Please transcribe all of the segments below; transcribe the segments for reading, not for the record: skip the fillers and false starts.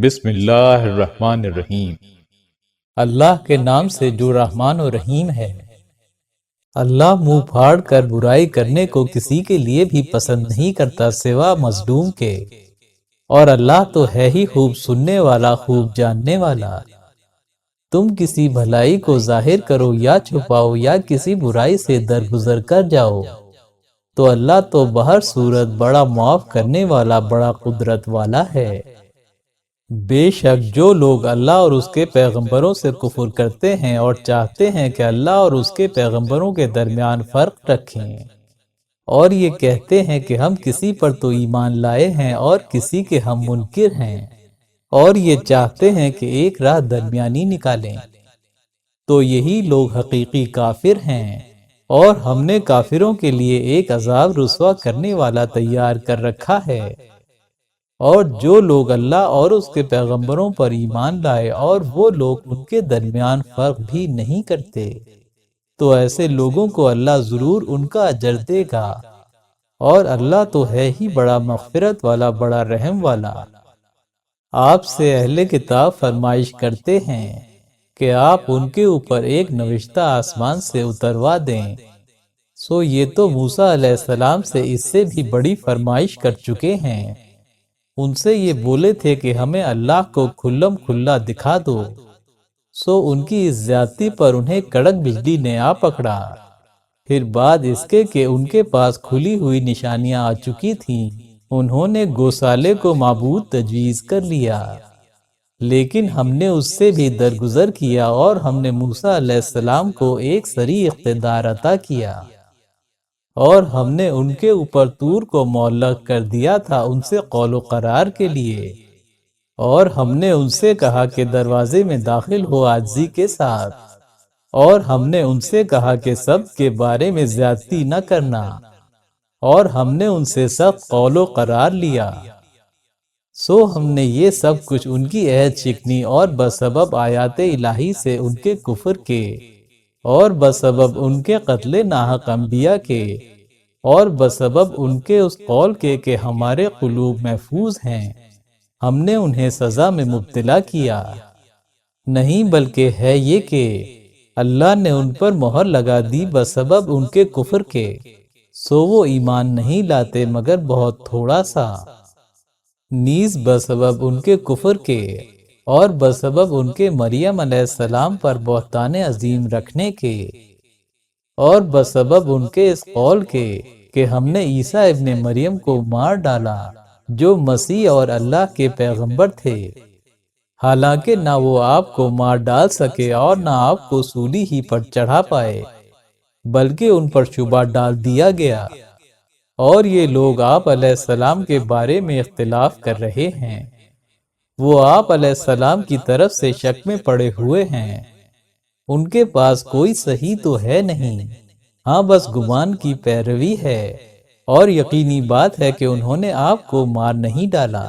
بسم اللہ الرحمن الرحیم۔ اللہ کے نام سے جو رحمان و رحیم ہے۔ اللہ منہ پھاڑ کر برائی کرنے کو کسی کے لیے بھی پسند نہیں کرتا سوا مظلوم کے، اور اللہ تو ہے ہی خوب سننے والا، خوب جاننے والا۔ تم کسی بھلائی کو ظاہر کرو یا چھپاؤ یا کسی برائی سے درگزر کر جاؤ، تو اللہ تو بہر صورت بڑا معاف کرنے والا، بڑا قدرت والا ہے۔ بے شک جو لوگ اللہ اور اس کے پیغمبروں سے کفر کرتے ہیں اور چاہتے ہیں کہ اللہ اور اس کے پیغمبروں کے درمیان فرق رکھیں، اور یہ کہتے ہیں کہ ہم کسی پر تو ایمان لائے ہیں اور کسی کے ہم منکر ہیں، اور یہ چاہتے ہیں کہ ایک راہ درمیانی نکالیں، تو یہی لوگ حقیقی کافر ہیں، اور ہم نے کافروں کے لیے ایک عذاب رسوا کرنے والا تیار کر رکھا ہے۔ اور جو لوگ اللہ اور اس کے پیغمبروں پر ایمان لائے اور وہ لوگ ان کے درمیان فرق بھی نہیں کرتے، تو ایسے لوگوں کو اللہ ضرور ان کا اجر دے گا، اور اللہ تو ہے ہی بڑا مغفرت والا، بڑا رحم والا۔ آپ سے اہل کتاب فرمائش کرتے ہیں کہ آپ ان کے اوپر ایک نوشتہ آسمان سے اتروا دیں، سو یہ تو موسیٰ علیہ السلام سے اس سے بھی بڑی فرمائش کر چکے ہیں۔ ان سے یہ بولے تھے کہ ہمیں اللہ کو کھلم کھلا دکھا دو، سو ان کی اس زیادتی پر انہیں کڑک بجلی نے آ پکڑا۔ پھر بعد اس کے کہ ان کے پاس کھلی ہوئی نشانیاں آ چکی تھیں، انہوں نے گوسالے کو معبود تجویز کر لیا، لیکن ہم نے اس سے بھی درگزر کیا، اور ہم نے موسیٰ علیہ السلام کو ایک صریح اقتدار عطا کیا، اور ہم نے ان کے اوپر طور کو معلق کر دیا تھا ان سے قول و قرار کے لیے، اور ہم نے ان سے کہا کہ دروازے میں داخل ہو عاجزی کے ساتھ، اور ہم نے ان سے کہا کہ سب کے بارے میں زیادتی نہ کرنا، اور ہم نے ان سے سخت قول و قرار لیا۔ سو ہم نے یہ سب کچھ ان کی عہد شکنی اور بسبب آیات الہی سے ان کے کفر کے، اور بسبب ان کے قتل ناحق انبیاء کے، اور بسبب ان کے اس قول کے کہ ہمارے قلوب محفوظ ہیں، ہم نے انہیں سزا میں مبتلا کیا۔ نہیں بلکہ ہے یہ کہ اللہ نے ان پر مہر لگا دی بسبب ان کے کفر کے، سو وہ ایمان نہیں لاتے مگر بہت تھوڑا سا۔ نیز بسبب ان کے کفر کے اور بسبب ان کے مریم علیہ السلام پر بہتان عظیم رکھنے کے، اور بسبب ان کے اس قول کے کہ ہم نے عیسیٰ ابن مریم کو مار ڈالا جو مسیح اور اللہ کے پیغمبر تھے، حالانکہ نہ وہ آپ کو مار ڈال سکے اور نہ آپ کو سولی ہی پر چڑھا پائے، بلکہ ان پر شبہ ڈال دیا گیا، اور یہ لوگ آپ علیہ السلام کے بارے میں اختلاف کر رہے ہیں۔ وہ آپ علیہ السلام کی طرف سے شک میں پڑے ہوئے ہیں، ان کے پاس کوئی صحیح تو ہے نہیں، ہاں بس گمان کی پیروی ہے، اور یقینی بات ہے کہ انہوں نے آپ کو مار نہیں ڈالا،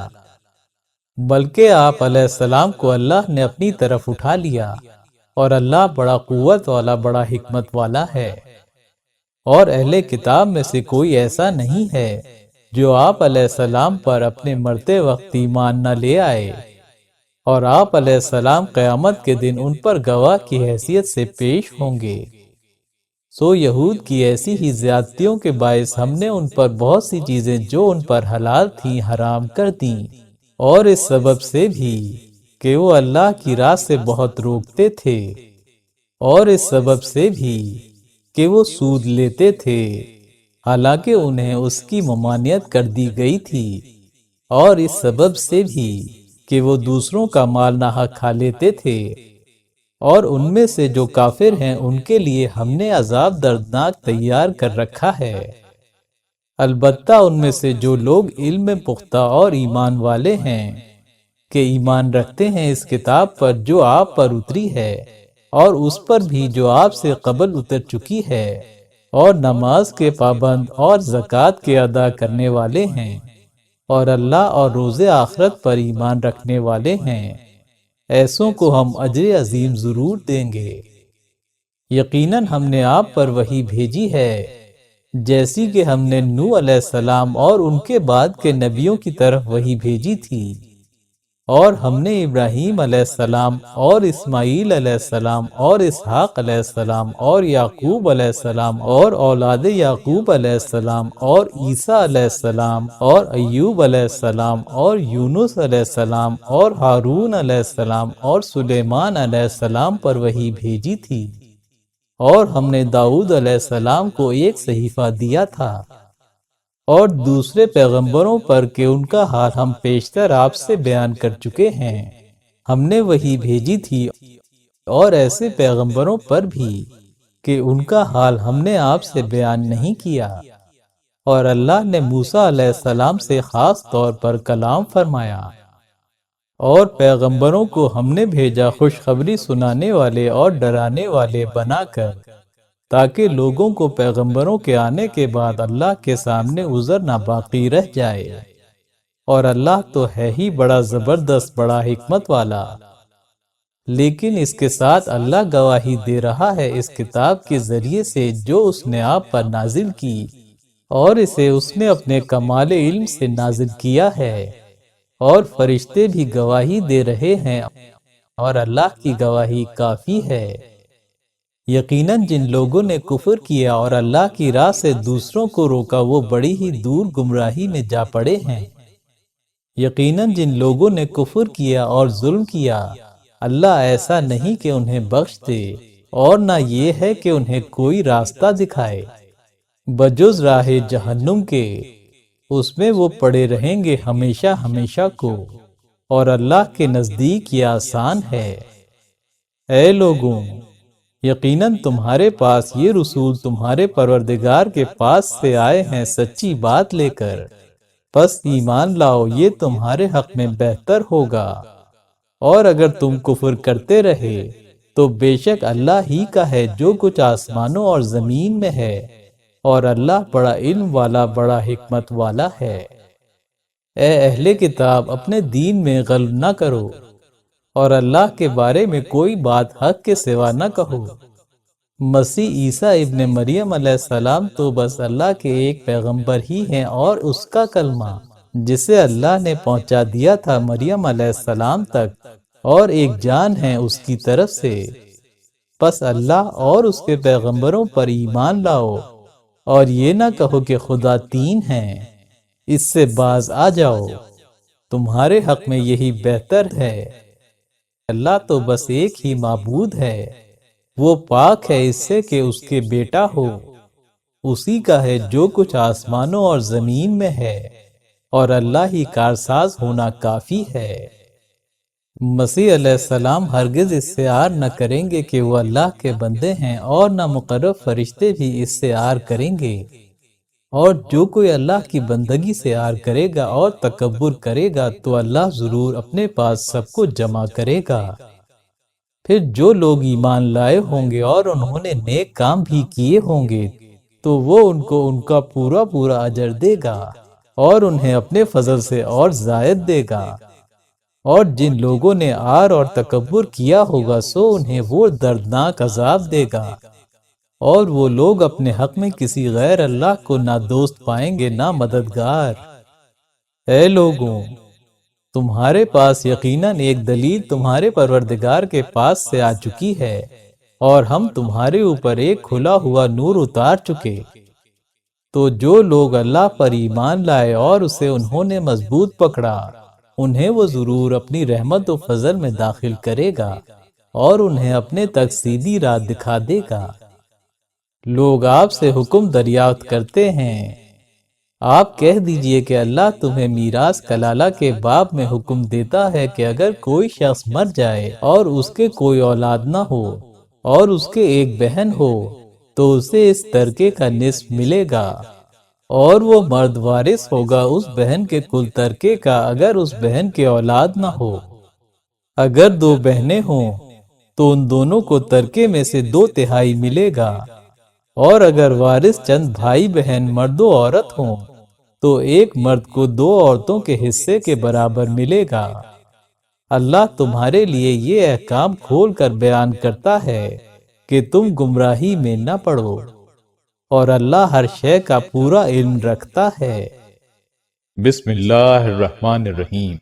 بلکہ آپ علیہ السلام کو اللہ نے اپنی طرف اٹھا لیا، اور اللہ بڑا قوت والا، بڑا حکمت والا ہے۔ اور اہل کتاب میں سے کوئی ایسا نہیں ہے جو آپ علیہ السلام پر اپنے مرتے وقت ایمان نہ لے آئے، اور آپ علیہ السلام قیامت کے دن ان پر گواہ کی حیثیت سے پیش ہوں گے۔ سو یہود کی ایسی ہی زیادتیوں کے باعث ہم نے ان پر بہت سی چیزیں جو ان پر حلال تھیں حرام کر دیں، اور اس سبب سے بھی کہ وہ اللہ کی راہ سے بہت روکتے تھے، اور اس سبب سے بھی کہ وہ سود لیتے تھے، حالانکہ انہیں اس کی ممانعت کر دی گئی تھی، اور اس سبب سے بھی کہ وہ دوسروں کا مال ناحق کھا لیتے تھے، اور ان میں سے جو کافر ہیں ان کے لیے ہم نے عذاب دردناک تیار کر رکھا ہے۔ البتہ ان میں سے جو لوگ علم میں پختہ اور ایمان والے ہیں کہ ایمان رکھتے ہیں اس کتاب پر جو آپ پر اتری ہے، اور اس پر بھی جو آپ سے قبل اتر چکی ہے، اور نماز کے پابند اور زکوٰۃ کے ادا کرنے والے ہیں، اور اللہ اور روز آخرت پر ایمان رکھنے والے ہیں، ایسوں کو ہم اجر عظیم ضرور دیں گے۔ یقیناً ہم نے آپ پر وحی بھیجی ہے جیسی کہ ہم نے نوح علیہ السلام اور ان کے بعد کے نبیوں کی طرف وحی بھیجی تھی، اور ہم نے ابراہیم علیہ السلام اور اسماعیل علیہ السلام اور اسحاق علیہ السلام اور یعقوب علیہ السلام اور اولاد یعقوب علیہ السلام اور عیسیٰ علیہ السلام اور ایوب علیہ السلام اور یونس علیہ السلام اور ہارون علیہ السلام اور سلیمان علیہ السلام پر وحی بھیجی تھی، اور ہم نے داؤد علیہ السلام کو ایک صحیفہ دیا تھا، اور دوسرے پیغمبروں پر کہ ان کا حال ہم پیشتر آپ سے بیان کر چکے ہیں، ہم نے وحی بھیجی تھی، اور ایسے پیغمبروں پر بھی کہ ان کا حال ہم نے آپ سے بیان نہیں کیا۔ اور اللہ نے موسیٰ علیہ السلام سے خاص طور پر کلام فرمایا، اور پیغمبروں کو ہم نے بھیجا خوشخبری سنانے والے اور ڈرانے والے بنا کر، تاکہ لوگوں کو پیغمبروں کے آنے کے بعد اللہ کے سامنے عذر نہ باقی رہ جائے، اور اللہ تو ہے ہی بڑا زبردست، بڑا حکمت والا۔ لیکن اس کے ساتھ اللہ گواہی دے رہا ہے اس کتاب کے ذریعے سے جو اس نے آپ پر نازل کی، اور اسے اس نے اپنے کمال علم سے نازل کیا ہے، اور فرشتے بھی گواہی دے رہے ہیں، اور اللہ کی گواہی کافی ہے۔ یقیناً جن لوگوں نے کفر کیا اور اللہ کی راہ سے دوسروں کو روکا وہ بڑی ہی دور گمراہی میں جا پڑے ہیں۔ یقیناً جن لوگوں نے کفر کیا اور ظلم کیا، اللہ ایسا نہیں کہ انہیں بخش دے، اور نہ یہ ہے کہ انہیں کوئی راستہ دکھائے بجز راہ جہنم کے، اس میں وہ پڑے رہیں گے ہمیشہ ہمیشہ کو، اور اللہ کے نزدیک یہ آسان ہے۔ اے لوگوں، یقیناً تمہارے پاس یہ رسول تمہارے پروردگار کے پاس سے آئے ہیں سچی بات لے کر، پس ایمان لاؤ، یہ تمہارے حق میں بہتر ہوگا۔ اور اگر تم کفر کرتے رہے تو بے شک اللہ ہی کا ہے جو کچھ آسمانوں اور زمین میں ہے، اور اللہ بڑا علم والا، بڑا حکمت والا ہے۔ اے اہل کتاب، اپنے دین میں غلو نہ کرو، اور اللہ کے بارے میں کوئی بات حق کے سوا نہ کہو۔ مسیح عیسیٰ ابن مریم علیہ السلام تو بس اللہ کے ایک پیغمبر ہی ہیں، اور اس کا کلمہ جسے اللہ نے پہنچا دیا تھا مریم علیہ السلام تک، اور ایک جان ہے اس کی طرف سے۔ پس اللہ اور اس کے پیغمبروں پر ایمان لاؤ، اور یہ نہ کہو کہ خدا تین ہیں، اس سے باز آ جاؤ، تمہارے حق میں یہی بہتر ہے۔ اللہ تو بس ایک ہی معبود ہے، وہ پاک ہے اس سے کہ اس کے بیٹا ہو، اسی کا ہے جو کچھ آسمانوں اور زمین میں ہے، اور اللہ ہی کارساز ہونا کافی ہے۔ مسیح علیہ السلام ہرگز اس سے آر نہ کریں گے کہ وہ اللہ کے بندے ہیں، اور نہ مقرب فرشتے بھی اس سے آر کریں گے، اور جو کوئی اللہ کی بندگی سے آر کرے گا اور تکبر کرے گا تو اللہ ضرور اپنے پاس سب کو جمع کرے گا۔ پھر جو لوگ ایمان لائے ہوں گے اور انہوں نے نیک کام بھی کیے ہوں گے تو وہ ان کو ان کا پورا پورا اجر دے گا، اور انہیں اپنے فضل سے اور زائد دے گا۔ اور جن لوگوں نے آر اور تکبر کیا ہوگا سو انہیں وہ دردناک عذاب دے گا، اور وہ لوگ اپنے حق میں کسی غیر اللہ کو نہ دوست پائیں گے نہ مددگار۔ اے لوگوں، تمہارے پاس یقیناً ایک دلیل تمہارے پروردگار کے پاس سے آ چکی ہے، اور ہم تمہارے اوپر ایک کھلا ہوا نور اتار چکے۔ تو جو لوگ اللہ پر ایمان لائے اور اسے انہوں نے مضبوط پکڑا، انہیں وہ ضرور اپنی رحمت و فضل میں داخل کرے گا، اور انہیں اپنے تک سیدھی راہ دکھا دے گا۔ لوگ آپ سے حکم دریافت کرتے ہیں، آپ کہہ دیجئے کہ اللہ تمہیں میراث کلالہ کے باب میں حکم دیتا ہے کہ اگر کوئی شخص مر جائے اور اس کے کوئی اولاد نہ ہو اور اس کے ایک بہن ہو تو اسے اس ترکے کا نصف ملے گا، اور وہ مرد وارث ہوگا اس بہن کے کل ترکے کا اگر اس بہن کے اولاد نہ ہو۔ اگر دو بہنیں ہوں تو ان دونوں کو ترکے میں سے 2/3 ملے گا، اور اگر وارث چند بھائی بہن مرد و عورت ہوں تو ایک مرد کو 2 عورتوں کے حصے کے برابر ملے گا۔ اللہ تمہارے لیے یہ احکام کھول کر بیان کرتا ہے کہ تم گمراہی میں نہ پڑو، اور اللہ ہر شے کا پورا علم رکھتا ہے۔ بسم اللہ الرحمن الرحیم۔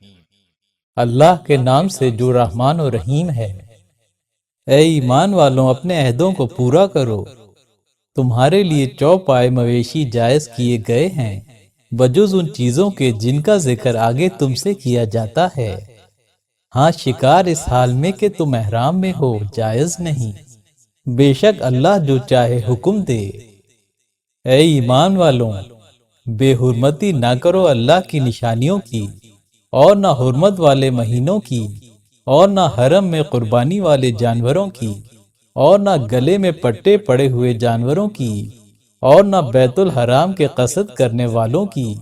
اللہ کے نام سے جو رحمان و رحیم ہے۔ اے ایمان والوں، اپنے عہدوں کو پورا کرو۔ تمہارے لیے چوپائے مویشی جائز کیے گئے ہیں، بجز ان چیزوں کے جن کا ذکر آگے تم سے کیا جاتا ہے۔ ہاں، شکار اس حال میں کہ تم احرام میں ہو جائز نہیں، بے شک اللہ جو چاہے حکم دے۔ اے ایمان والوں، بے حرمتی نہ کرو اللہ کی نشانیوں کی، اور نہ حرمت والے مہینوں کی، اور نہ حرم میں قربانی والے جانوروں کی، اور نہ گلے میں پٹے پڑے ہوئے جانوروں کی، اور نہ بیت الحرام کے قصد کرنے والوں کی،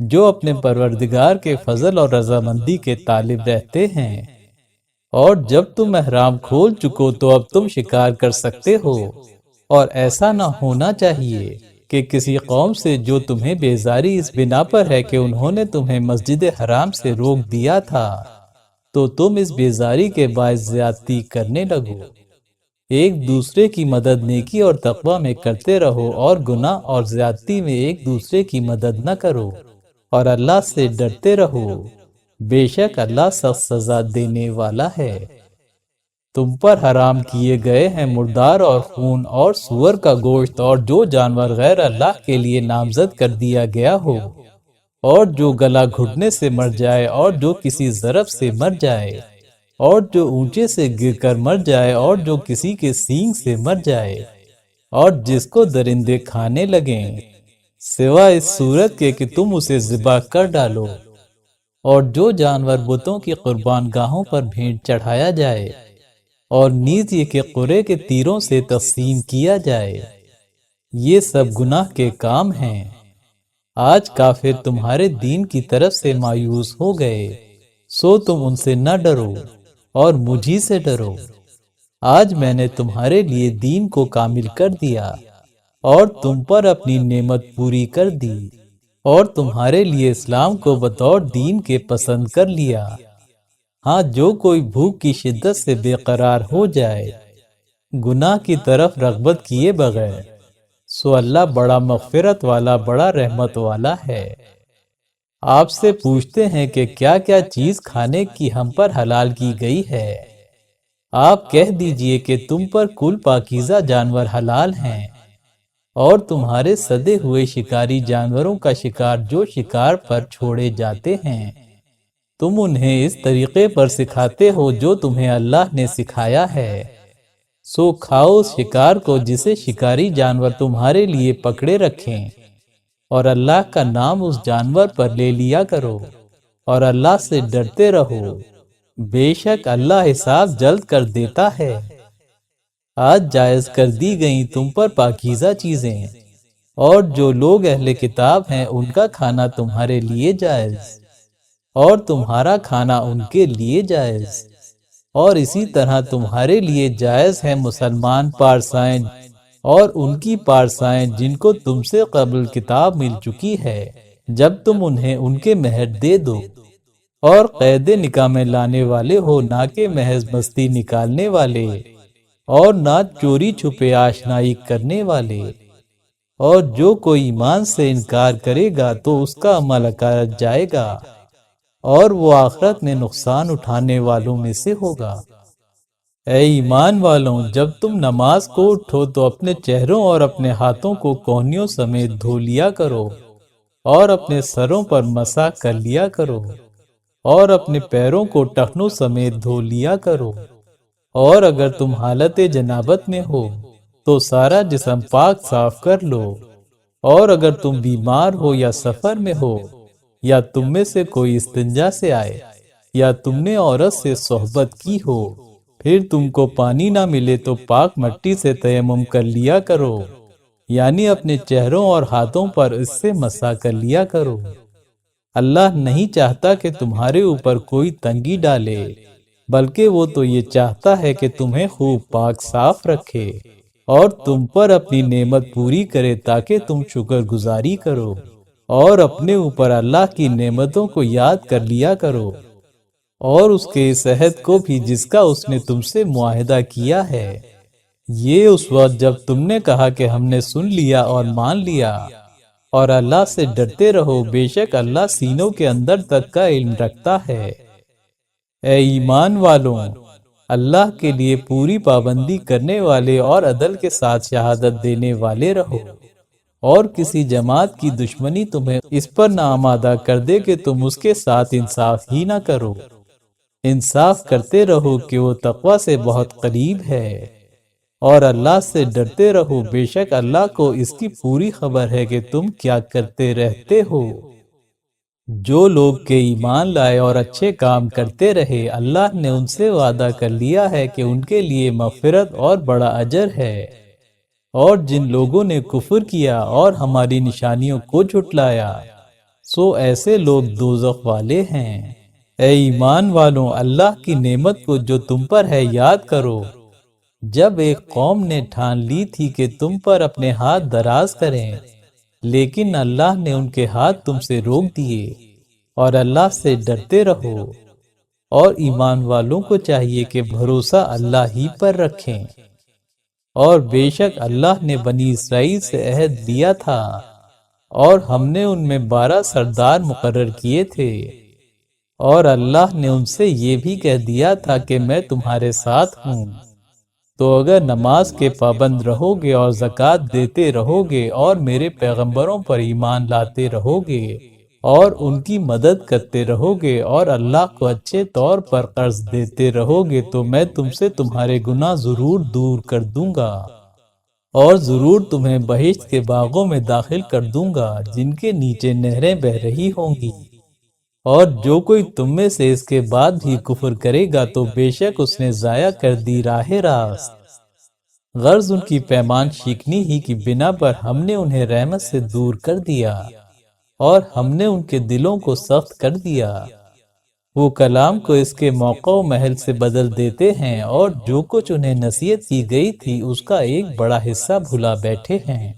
جو اپنے پروردگار کے فضل اور رضامندی کے طالب رہتے ہیں۔ اور جب تم احرام کھول چکو تو اب تم شکار کر سکتے ہو، اور ایسا نہ ہونا چاہیے کہ کسی قوم سے جو تمہیں بیزاری اس بنا پر ہے کہ انہوں نے تمہیں مسجد حرام سے روک دیا تھا، تو تم اس بیزاری کے باعث زیادتی کرنے لگو۔ ایک دوسرے کی مدد نیکی اور تقوی میں کرتے رہو، اور گناہ اور زیادتی میں ایک دوسرے کی مدد نہ کرو، اور اللہ سے ڈرتے رہو، بے شک اللہ سخت سزا دینے والا ہے۔ تم پر حرام کیے گئے ہیں مردار اور خون اور سور کا گوشت، اور جو جانور غیر اللہ کے لیے نامزد کر دیا گیا ہو، اور جو گلا گھٹنے سے مر جائے، اور جو کسی ضرب سے مر جائے، اور جو اونچے سے گر کر مر جائے، اور جو کسی کے سینگ سے مر جائے، اور جس کو درندے کھانے لگیں، سوائے اس صورت کے کہ تم اسے ذبح کر ڈالو، اور جو جانور بتوں کی قربان گاہوں پر بھینٹ چڑھایا جائے، اور نیز یہ کہ قرے کے تیروں سے تقسیم کیا جائے، یہ سب گناہ کے کام ہیں۔ آج کافر تمہارے دین کی طرف سے مایوس ہو گئے، سو تم ان سے نہ ڈرو اور مجھی سے ڈرو۔ آج میں نے تمہارے لیے دین کو کامل کر دیا، اور تم پر اپنی نعمت پوری کر دی، اور تمہارے لیے اسلام کو بطور دین کے پسند کر لیا۔ ہاں، جو کوئی بھوک کی شدت سے بے قرار ہو جائے، گناہ کی طرف رغبت کیے بغیر، سو اللہ بڑا مغفرت والا، بڑا رحمت والا ہے۔ آپ سے پوچھتے ہیں کہ کیا کیا چیز کھانے کی ہم پر حلال کی گئی ہے؟ آپ کہہ دیجئے کہ تم پر کل پاکیزہ جانور حلال ہیں، اور تمہارے سدے ہوئے شکاری جانوروں کا شکار جو شکار پر چھوڑے جاتے ہیں، تم انہیں اس طریقے پر سکھاتے ہو جو تمہیں اللہ نے سکھایا ہے۔ سو کھاؤ اس شکار کو جسے شکاری جانور تمہارے لیے پکڑے رکھیں، اور اللہ کا نام اس جانور پر لے لیا کرو، اور اللہ سے ڈرتے رہو، بے شک اللہ حساب جلد کر دیتا ہے۔ آج جائز کر دی گئیں تم پر پاکیزہ چیزیں، اور جو لوگ اہل کتاب ہیں ان کا کھانا تمہارے لیے جائز، اور تمہارا کھانا ان کے لیے جائز، اور اسی طرح تمہارے لیے جائز ہیں مسلمان پارسائیں اور ان کی پارسائیں جن کو تم سے قبل کتاب مل چکی ہے، جب تم انہیں ان کے مہر دے دو، اور قید نکاح میں لانے والے ہو، نہ کہ محض مستی نکالنے والے، اور نہ چوری چھپے آشنائی کرنے والے۔ اور جو کوئی ایمان سے انکار کرے گا تو اس کا عمل اکارت جائے گا، اور وہ آخرت میں نقصان اٹھانے والوں میں سے ہوگا۔ اے ایمان والوں، جب تم نماز کو اٹھو تو اپنے چہروں اور اپنے ہاتھوں کو کونیوں سمیت دھو لیا کرو، اور اپنے سروں پر مسح کر لیا کرو، اور اپنے پیروں کو ٹخنوں سمیت دھو لیا کرو، اور اگر تم حالت جنابت میں ہو تو سارا جسم پاک صاف کر لو، اور اگر تم بیمار ہو یا سفر میں ہو، یا تم میں سے کوئی استنجا سے آئے، یا تم نے عورت سے صحبت کی ہو، پھر تم کو پانی نہ ملے تو پاک مٹی سے تیمم کر لیا کرو، یعنی اپنے چہروں اور ہاتھوں پر اس سے مسح کر لیا کرو۔ اللہ نہیں چاہتا کہ تمہارے اوپر کوئی تنگی ڈالے، بلکہ وہ تو یہ چاہتا ہے کہ تمہیں خوب پاک صاف رکھے، اور تم پر اپنی نعمت پوری کرے تاکہ تم شکر گزاری کرو، اور اپنے اوپر اللہ کی نعمتوں کو یاد کر لیا کرو، اور اس کے اس عہد کو بھی جس کا اس نے تم سے معاہدہ کیا ہے۔ یہ اس وقت جب تم نے کہا کہ ہم نے سن لیا اور مان لیا، اور اللہ سے ڈرتے رہو، بے شک اللہ سینوں کے اندر تک کا علم رکھتا ہے۔ اے ایمان والوں، اللہ کے لیے پوری پابندی کرنے والے اور عدل کے ساتھ شہادت دینے والے رہو، اور کسی جماعت کی دشمنی تمہیں اس پر نہ آمادہ کر دے کہ تم اس کے ساتھ انصاف ہی نہ کرو۔ انصاف کرتے رہو کہ وہ تقوی سے بہت قریب ہے، اور اللہ سے ڈرتے رہو، بے شک اللہ کو اس کی پوری خبر ہے کہ تم کیا کرتے رہتے ہو۔ جو لوگ کہ ایمان لائے اور اچھے کام کرتے رہے، اللہ نے ان سے وعدہ کر لیا ہے کہ ان کے لیے مغفرت اور بڑا اجر ہے، اور جن لوگوں نے کفر کیا اور ہماری نشانیوں کو جھٹلایا، سو ایسے لوگ دوزخ والے ہیں۔ اے ایمان والوں، اللہ کی نعمت کو جو تم پر ہے یاد کرو، جب ایک قوم نے ٹھان لی تھی کہ تم پر اپنے ہاتھ دراز کریں، لیکن اللہ نے ان کے ہاتھ تم سے روک دیے، اور اللہ سے ڈرتے رہو، اور ایمان والوں کو چاہیے کہ بھروسہ اللہ ہی پر رکھیں۔ اور بے شک اللہ نے بنی اسرائیل سے عہد لیا تھا، اور ہم نے ان میں 12 سردار مقرر کیے تھے، اور اللہ نے ان سے یہ بھی کہہ دیا تھا کہ میں تمہارے ساتھ ہوں۔ تو اگر نماز کے پابند رہو گے اور زکوٰۃ دیتے رہو گے اور میرے پیغمبروں پر ایمان لاتے رہو گے اور ان کی مدد کرتے رہو گے اور اللہ کو اچھے طور پر قرض دیتے رہو گے، تو میں تم سے تمہارے گناہ ضرور دور کر دوں گا، اور ضرور تمہیں بہشت کے باغوں میں داخل کر دوں گا جن کے نیچے نہریں بہہ رہی ہوں گی۔ اور جو کوئی تم میں سے اس کے بعد بھی کفر کرے گا تو بے شک اس نے ضائع کر دی راہ راست۔ غرض ان کی پیمان شکنی ہی کی بنا پر ہم نے انہیں رحمت سے دور کر دیا، اور ہم نے ان کے دلوں کو سخت کر دیا۔ وہ کلام کو اس کے موقع و محل سے بدل دیتے ہیں، اور جو کچھ انہیں نصیحت کی گئی تھی اس کا ایک بڑا حصہ بھلا بیٹھے ہیں،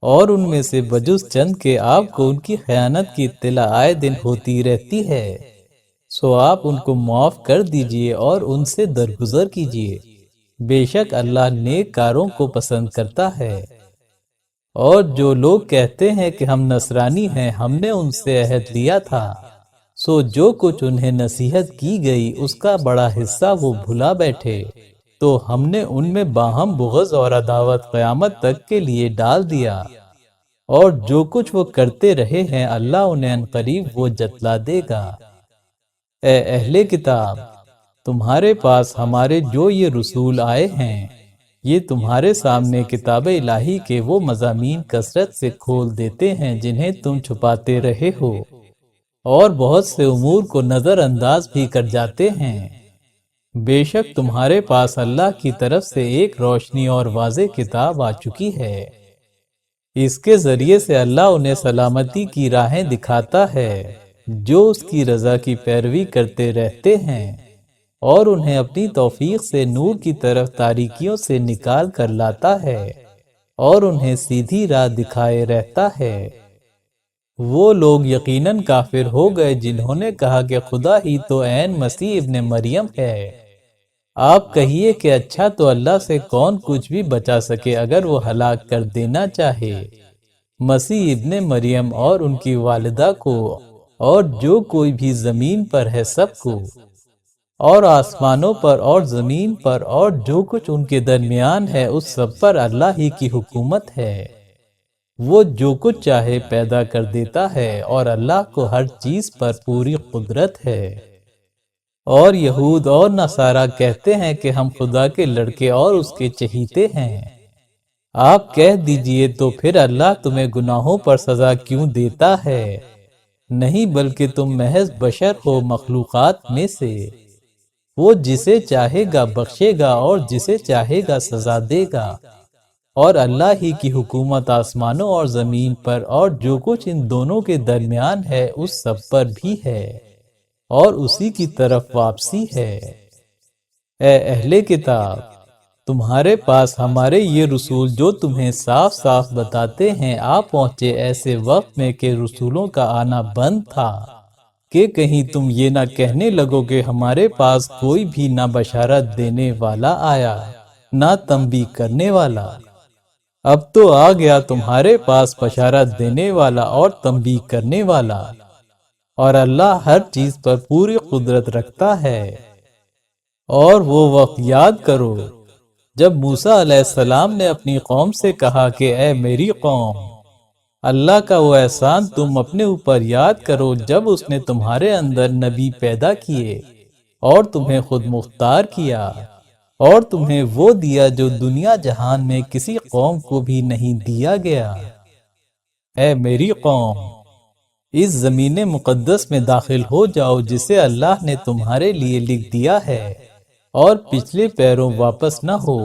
اور ان میں سے بجز چند کے آپ کو ان کی خیانت کی اطلاع آئے دن ہوتی رہتی ہے، سو آپ ان کو معاف کر دیجئے اور ان سے درگزر کیجئے، بے شک اللہ نیک کاروں کو پسند کرتا ہے۔ اور جو لوگ کہتے ہیں کہ ہم نصرانی ہیں، ہم نے ان سے عہد لیا تھا، سو جو کچھ انہیں نصیحت کی گئی اس کا بڑا حصہ وہ بھلا بیٹھے، تو ہم نے ان میں باہم بغض اور عداوت قیامت تک کے لیے ڈال دیا، اور جو کچھ وہ کرتے رہے ہیں اللہ انہیں عنقریب وہ جتلا دے گا۔ اے اہل کتاب، تمہارے پاس ہمارے جو یہ رسول آئے ہیں، یہ تمہارے سامنے کتاب الہی کے وہ مضامین کثرت سے کھول دیتے ہیں جنہیں تم چھپاتے رہے ہو، اور بہت سے امور کو نظر انداز بھی کر جاتے ہیں۔ بے شک تمہارے پاس اللہ کی طرف سے ایک روشنی اور واضح کتاب آ چکی ہے، اس کے ذریعے سے اللہ انہیں سلامتی کی راہیں دکھاتا ہے جو اس کی رضا کی پیروی کرتے رہتے ہیں، اور انہیں اپنی توفیق سے نور کی طرف تاریکیوں سے نکال کر لاتا ہے، اور انہیں سیدھی راہ دکھائے رہتا ہے۔ وہ لوگ یقیناً کافر ہو گئے جنہوں نے کہا کہ خدا ہی تو عین مسیح ابن مریم ہے۔ آپ کہیے کہ اچھا تو اللہ سے کون کچھ بھی بچا سکے اگر وہ ہلاک کر دینا چاہے مسیح ابن مریم اور ان کی والدہ کو، اور جو کوئی بھی زمین پر ہے سب کو، اور آسمانوں پر اور زمین پر اور جو کچھ ان کے درمیان ہے، اس سب پر اللہ ہی کی حکومت ہے۔ وہ جو کچھ چاہے پیدا کر دیتا ہے، اور اللہ کو ہر چیز پر پوری قدرت ہے۔ اور یہود اور نصارہ کہتے ہیں کہ ہم خدا کے لڑکے اور اس کے چہیتے ہیں۔ آپ کہہ دیجئے تو پھر اللہ تمہیں گناہوں پر سزا کیوں دیتا ہے؟ نہیں، بلکہ تم محض بشر ہو مخلوقات میں سے۔ وہ جسے چاہے گا بخشے گا اور جسے چاہے گا سزا دے گا، اور اللہ ہی کی حکومت آسمانوں اور زمین پر اور جو کچھ ان دونوں کے درمیان ہے اس سب پر بھی ہے، اور اسی کی طرف واپسی ہے۔ اے اہل کتاب، تمہارے پاس ہمارے یہ رسول جو تمہیں صاف صاف بتاتے ہیں آ پہنچے ایسے وقت میں کہ رسولوں کا آنا بند تھا، کہ کہیں تم یہ نہ کہنے لگو کہ ہمارے پاس کوئی بھی نہ بشارت دینے والا آیا نہ تنبیہ کرنے والا۔ اب تو آ گیا تمہارے پاس بشارت دینے والا اور تنبیہ کرنے والا، اور اللہ ہر چیز پر پوری قدرت رکھتا ہے۔ اور وہ وقت یاد کرو جب موسیٰ علیہ السلام نے اپنی قوم سے کہا کہ اے میری قوم، اللہ کا وہ احسان تم اپنے اوپر یاد کرو جب اس نے تمہارے اندر نبی پیدا کیے اور تمہیں خود مختار کیا اور تمہیں وہ دیا جو دنیا جہان میں کسی قوم کو بھی نہیں دیا گیا۔ اے میری قوم، اس زمین مقدس میں داخل ہو جاؤ جسے اللہ نے تمہارے لیے لکھ دیا ہے، اور پچھلے پیروں واپس نہ ہو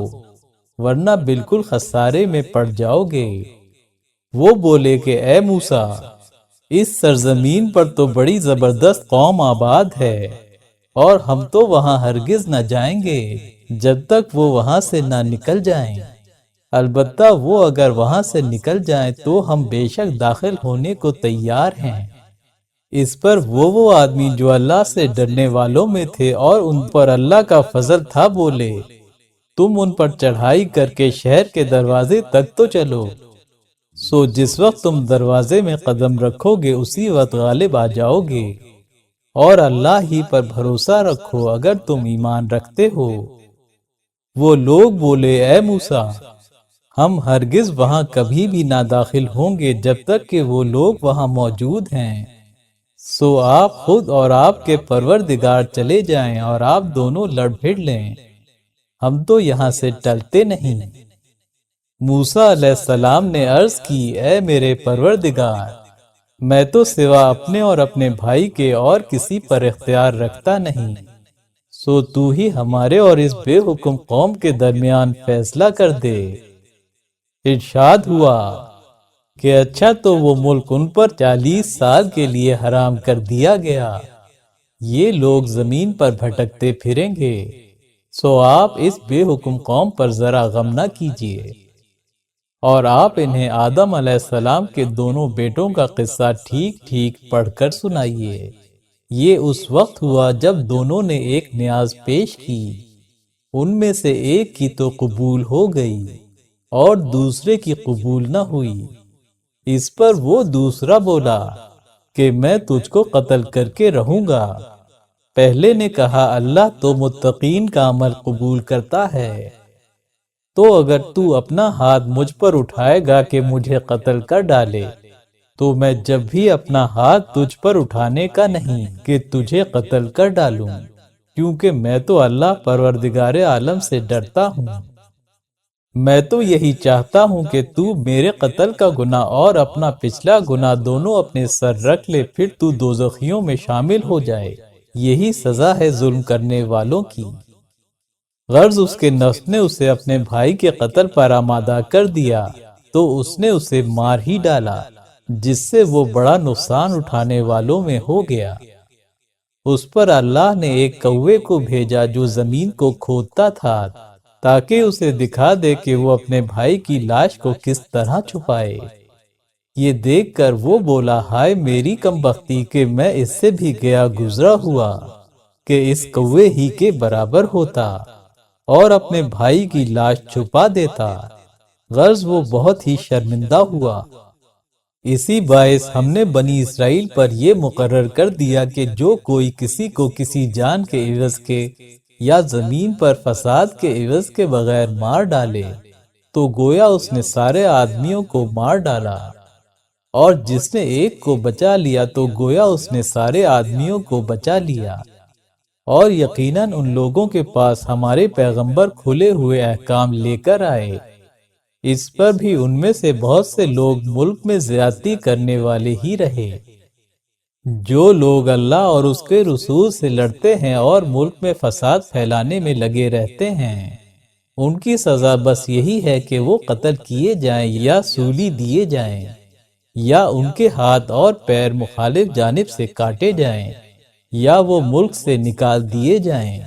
ورنہ بالکل خسارے میں پڑ جاؤ گے۔ وہ بولے کہ اے موسیٰ، اس سرزمین پر تو بڑی زبردست قوم آباد ہے اور ہم تو وہاں ہرگز نہ جائیں گے جب تک وہ وہاں سے نہ نکل جائیں۔ البتہ وہ اگر وہاں سے نکل جائیں تو ہم بے شک داخل ہونے کو تیار ہیں۔ اس پر وہ آدمی جو اللہ سے ڈرنے والوں میں تھے اور ان پر اللہ کا فضل تھا بولے، تم ان پر چڑھائی کر کے شہر کے دروازے تک تو چلو، سو جس وقت تم دروازے میں قدم رکھو گے اسی وقت غالب آ جاؤ گے، اور اللہ ہی پر بھروسہ رکھو اگر تم ایمان رکھتے ہو۔ وہ لوگ بولے اے موسیٰ، ہم ہرگز وہاں کبھی بھی نہ داخل ہوں گے جب تک کہ وہ لوگ وہاں موجود ہیں، سو آپ خود اور آپ کے پروردگار چلے جائیں اور آپ دونوں لڑ بھڑ لیں، ہم تو یہاں سے ٹلتے نہیں۔ موسیٰ علیہ السلام نے عرض کی اے میرے پروردگار، میں تو سوا اپنے اور اپنے بھائی کے اور کسی پر اختیار رکھتا نہیں، سو تو ہی ہمارے اور اس بے حکم قوم کے درمیان فیصلہ کر دے۔ ارشاد ہوا کہ اچھا تو وہ ملک ان پر 40 سال کے لیے حرام کر دیا گیا، یہ لوگ زمین پر بھٹکتے پھریں گے، سو آپ اس بے حکم قوم پر ذرا غم نہ کیجیے، اور آپ انہیں آدم علیہ السلام کے دونوں بیٹوں کا قصہ ٹھیک ٹھیک پڑھ کر سنائیے۔ یہ اس وقت ہوا جب دونوں نے ایک نیاز پیش کی، ان میں سے ایک کی تو قبول ہو گئی اور دوسرے کی قبول نہ ہوئی۔ اس پر وہ دوسرا بولا کہ میں تجھ کو قتل کر کے رہوں گا۔ پہلے نے کہا اللہ تو متقین کا عمل قبول کرتا ہے، تو اگر تو اپنا ہاتھ مجھ پر اٹھائے گا کہ مجھے قتل کر ڈالے تو میں جب بھی اپنا ہاتھ تجھ پر اٹھانے کا نہیں کہ تجھے قتل کر ڈالوں، کیونکہ میں تو اللہ پروردگار عالم سے ڈرتا ہوں۔ میں تو یہی چاہتا ہوں کہ تو میرے قتل کا گناہ اور اپنا پچھلا گناہ دونوں اپنے سر رکھ لے، پھر تو دوزخیوں میں شامل ہو جائے۔ یہی سزا ہے ظلم کرنے والوں کی۔ غرض اس کے نفس نے اسے اپنے بھائی کے قتل پر آمادہ کر دیا تو اس نے اسے مار ہی ڈالا، جس سے وہ بڑا نقصان اٹھانے والوں میں ہو گیا۔ اس پر اللہ نے ایک کوے کو بھیجا جو زمین کو کھودتا تھا تاکہ اسے دکھا دے کہ وہ اپنے بھائی کی لاش کو کس طرح چھپائے۔ یہ دیکھ کر وہ بولا ہائے میری کمبختی کہ میں اس سے بھی گیا گزرا ہوا کہ اس کوے ہی کے برابر ہوتا اور اپنے بھائی کی لاش چھپا دیتا۔ غرض وہ بہت ہی شرمندہ ہوا۔ اسی باعث ہم نے بنی اسرائیل پر یہ مقرر کر دیا کہ جو کوئی کسی کو کسی جان کے عوض کے یا زمین پر فساد کے عوض کے بغیر مار ڈالے تو گویا اس نے سارے آدمیوں کو مار ڈالا، اور جس نے ایک کو بچا لیا تو گویا اس نے سارے آدمیوں کو بچا لیا۔ اور یقیناً ان لوگوں کے پاس ہمارے پیغمبر کھلے ہوئے احکام لے کر آئے، اس پر بھی ان میں سے بہت سے لوگ ملک میں زیادتی کرنے والے ہی رہے۔ جو لوگ اللہ اور اس کے رسول سے لڑتے ہیں اور ملک میں فساد پھیلانے میں لگے رہتے ہیں، ان کی سزا بس یہی ہے کہ وہ قتل کیے جائیں یا سولی دیے جائیں، یا ان کے ہاتھ اور پیر مخالف جانب سے کاٹے جائیں، یا وہ ملک سے نکال دیے جائیں۔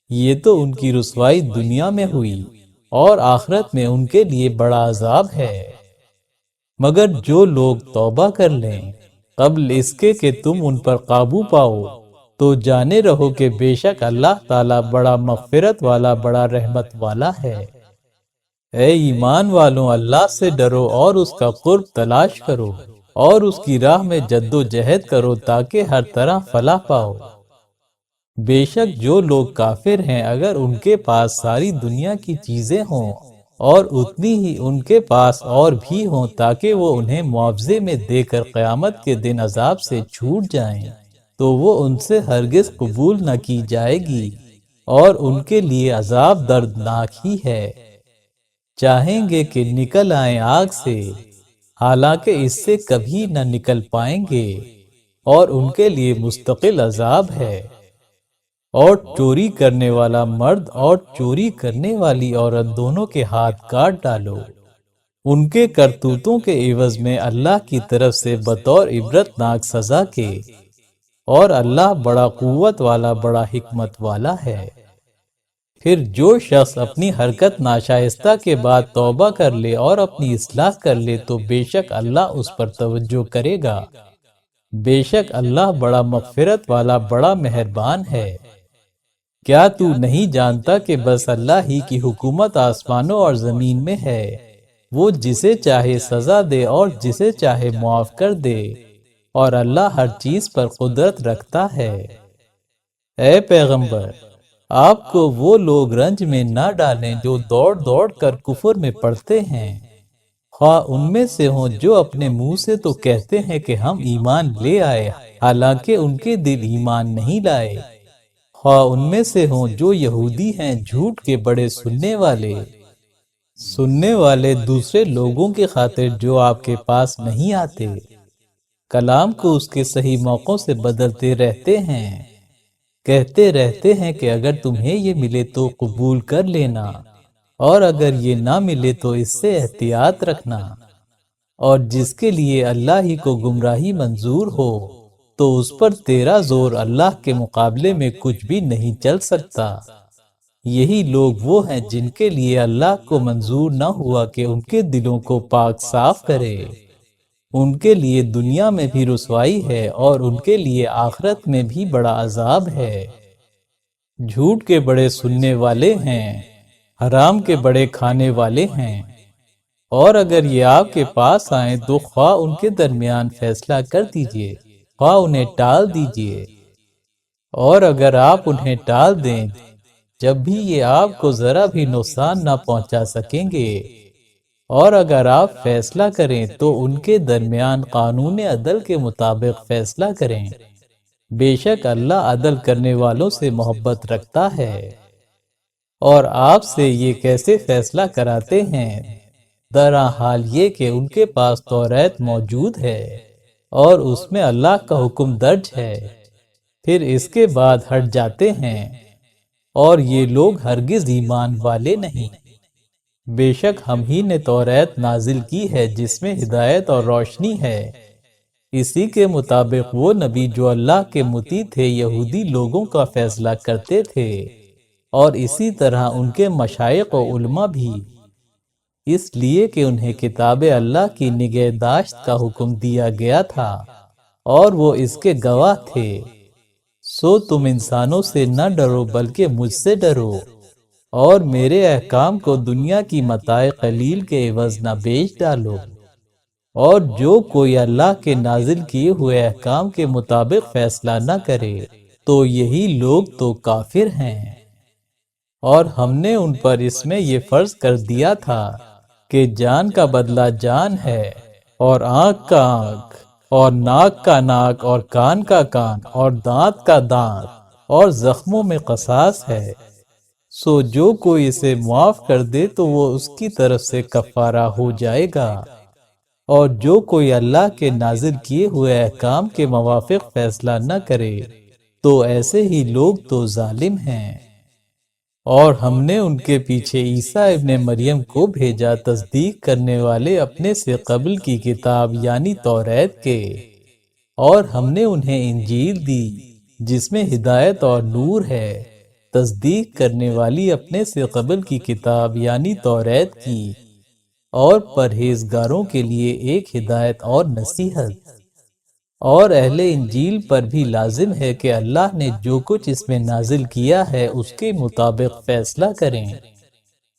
یہ تو ان کی رسوائی دنیا میں ہوئی، اور آخرت میں ان کے لیے بڑا عذاب ہے۔ مگر جو لوگ توبہ کر لیں قبل اس کے کہ تم ان پر قابو پاؤ، تو جانے رہو کہ بے شک اللہ تعالیٰ بڑا مغفرت والا بڑا رحمت والا ہے۔ اے ایمان والوں، اللہ سے ڈرو اور اس کا قرب تلاش کرو، اور اس کی راہ میں جد و جہد کرو تاکہ ہر طرح فلاح پاؤ۔ بے شک جو لوگ کافر ہیں اگر ان کے پاس ساری دنیا کی چیزیں ہوں اور اتنی ہی ان کے پاس اور بھی ہوں تاکہ وہ انہیں معاوضے میں دے کر قیامت کے دن عذاب سے چھوٹ جائیں، تو وہ ان سے ہرگز قبول نہ کی جائے گی اور ان کے لیے عذاب دردناک ہی ہے۔ چاہیں گے کہ نکل آئیں آگ سے، حالانکہ اس سے کبھی نہ نکل پائیں گے اور ان کے لیے مستقل عذاب ہے۔ اور چوری کرنے والا مرد اور چوری کرنے والی عورت دونوں کے ہاتھ کاٹ ڈالو، ان کے کرتوتوں کے عوض میں اللہ کی طرف سے بطور عبرتناک سزا کے، اور اللہ بڑا قوت والا بڑا حکمت والا ہے۔ پھر جو شخص اپنی حرکت ناشائستہ کے بعد توبہ کر لے اور اپنی اصلاح کر لے تو بے شک اللہ اس پر توجہ کرے گا، بے شک اللہ بڑا مغفرت والا بڑا مہربان ہے۔ کیا تو نہیں جانتا کہ بس اللہ ہی کی حکومت آسمانوں اور زمین میں ہے، وہ جسے چاہے سزا دے اور جسے چاہے معاف کر دے، اور اللہ ہر چیز پر قدرت رکھتا ہے۔ اے پیغمبر، آپ کو وہ لوگ رنج میں نہ ڈالیں جو دوڑ دوڑ کر کفر میں پڑتے ہیں، خواہ ان میں سے ہوں جو اپنے منہ سے تو کہتے ہیں کہ ہم ایمان لے آئے حالانکہ ان کے دل ایمان نہیں لائے، خواہ ان میں سے ہوں جو یہودی ہیں جھوٹ کے بڑے سننے والے دوسرے لوگوں کی خاطر جو آپ کے پاس نہیں آتے، کلام کو اس کے صحیح موقعوں سے بدلتے رہتے ہیں، کہتے رہتے ہیں کہ اگر تمہیں یہ ملے تو قبول کر لینا اور اگر یہ نہ ملے تو اس سے احتیاط رکھنا، اور جس کے لیے اللہ ہی کو گمراہی منظور ہو تو اس پر تیرا زور اللہ کے مقابلے میں کچھ بھی نہیں چل سکتا۔ یہی لوگ وہ ہیں جن کے لیے اللہ کو منظور نہ ہوا کہ ان کے دلوں کو پاک صاف کرے، ان کے لیے دنیا میں بھی رسوائی ہے اور ان کے لیے آخرت میں بھی بڑا عذاب ہے۔ جھوٹ کے بڑے سننے والے ہیں، حرام کے بڑے کھانے والے ہیں، اور اگر یہ آپ کے پاس آئیں تو خواہ ان کے درمیان فیصلہ کر دیجئے، خواہ انہیں ٹال دیجئے، اور اگر آپ انہیں ٹال دیں جب بھی یہ آپ کو ذرا بھی نقصان نہ پہنچا سکیں گے، اور اگر آپ فیصلہ کریں تو ان کے درمیان قانون عدل کے مطابق فیصلہ کریں، بے شک اللہ عدل کرنے والوں سے محبت رکھتا ہے۔ اور آپ سے یہ کیسے فیصلہ کراتے ہیں؟ درحال یہ کہ ان کے پاس توریت موجود ہے اور اس میں اللہ کا حکم درج ہے، پھر اس کے بعد ہٹ جاتے ہیں، اور یہ لوگ ہرگز ایمان والے نہیں۔ بے شک ہم ہی نے توریت نازل کی ہے جس میں ہدایت اور روشنی ہے، اسی کے مطابق وہ نبی جو اللہ کے مطیع تھے یہودی لوگوں کا فیصلہ کرتے تھے، اور اسی طرح ان کے مشائخ و علماء بھی، اس لیے کہ انہیں کتاب اللہ کی نگہداشت کا حکم دیا گیا تھا اور وہ اس کے گواہ تھے۔ سو تم انسانوں سے نہ ڈرو بلکہ مجھ سے ڈرو، اور میرے احکام کو دنیا کی متاع قلیل کے عوض نہ بیچ ڈالو، اور جو کوئی اللہ کے نازل کیے ہوئے احکام کے مطابق فیصلہ نہ کرے تو یہی لوگ تو کافر ہیں۔ اور ہم نے ان پر اس میں یہ فرض کر دیا تھا کہ جان کا بدلہ جان ہے، اور آنکھ کا آنکھ، اور ناک کا ناک، اور کان کا کان، اور دانت کا دانت، اور زخموں میں قصاص ہے۔ سو جو کوئی اسے معاف کر دے تو وہ اس کی طرف سے کفارہ ہو جائے گا، اور جو کوئی اللہ کے نازل کیے ہوئے احکام کے موافق فیصلہ نہ کرے تو ایسے ہی لوگ تو ظالم ہیں۔ اور ہم نے ان کے پیچھے عیسیٰ ابن مریم کو بھیجا تصدیق کرنے والے اپنے سے قبل کی کتاب یعنی توریت کے، اور ہم نے انہیں انجیل دی جس میں ہدایت اور نور ہے، تصدیق کرنے والی اپنے سے قبل کی کتاب یعنی توریت کی، اور پرہیزگاروں کے لیے ایک ہدایت اور نصیحت۔ اور اہل انجیل پر بھی لازم ہے کہ اللہ نے جو کچھ اس میں نازل کیا ہے اس کے مطابق فیصلہ کریں،